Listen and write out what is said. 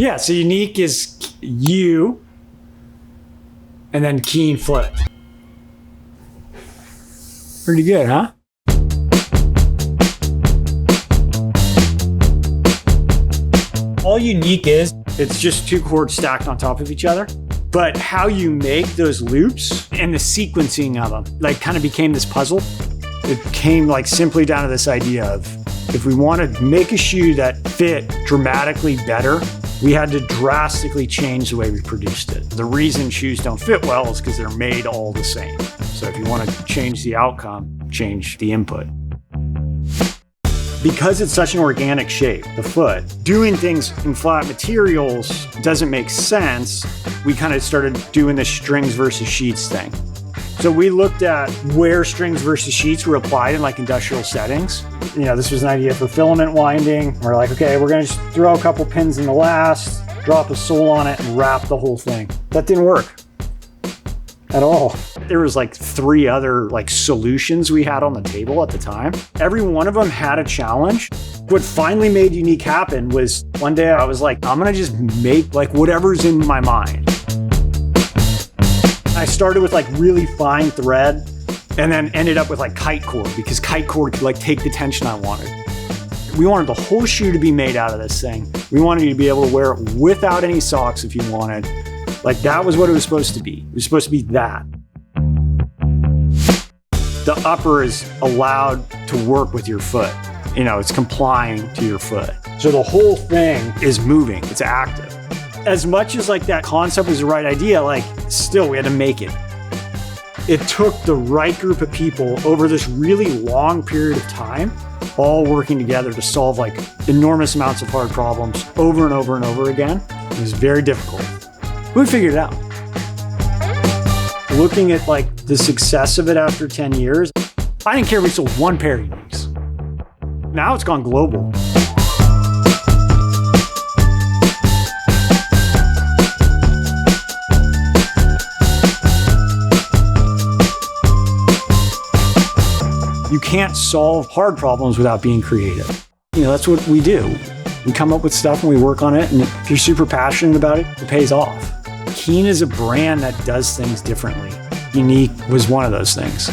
Yeah, so UNEEK is U, and then KEEN flipped. Pretty good, huh? All UNEEK is, it's just two chords stacked on top of each other. But how you make those loops and the sequencing of them, like kind of became this puzzle. It came like simply down to this idea of, if we want to make a shoe that fit dramatically better, we had to drastically change the way we produced it. The reason shoes don't fit well is because they're made all the same. So if you want to change the outcome, change the input. Because it's such an organic shape, the foot, doing things in flat materials doesn't make sense. We kind of started doing the strings versus sheets thing. So we looked at where strings versus sheets were applied in like industrial settings. You know, this was an idea for filament winding. We're like, okay, we're gonna just throw a couple pins in the last, drop a sole on it and wrap the whole thing. That didn't work at all. There was like 3 other like solutions we had on the table at the time. Every one of them had a challenge. What finally made UNEEK happen was one day I was like, I'm gonna just make like whatever's in my mind. I started with like really fine thread and then ended up with like kite cord, because kite cord could like take the tension I wanted. We wanted the whole shoe to be made out of this thing. We wanted you to be able to wear it without any socks if you wanted. Like that was what it was supposed to be. It was supposed to be that. The upper is allowed to work with your foot. You know, it's complying to your foot. So the whole thing is moving, it's active. As much as like that concept was the right idea, like still we had to make it. It took the right group of people over this really long period of time, all working together to solve like enormous amounts of hard problems over and over and over again. It was very difficult. We figured it out. Looking at like the success of it after 10 years, I didn't care if we sold 1 pair of UNEEKs. Now it's gone global. You can't solve hard problems without being creative. You know, that's what we do. We come up with stuff and we work on it, and if you're super passionate about it, it pays off. KEEN is a brand that does things differently. UNEEK was one of those things.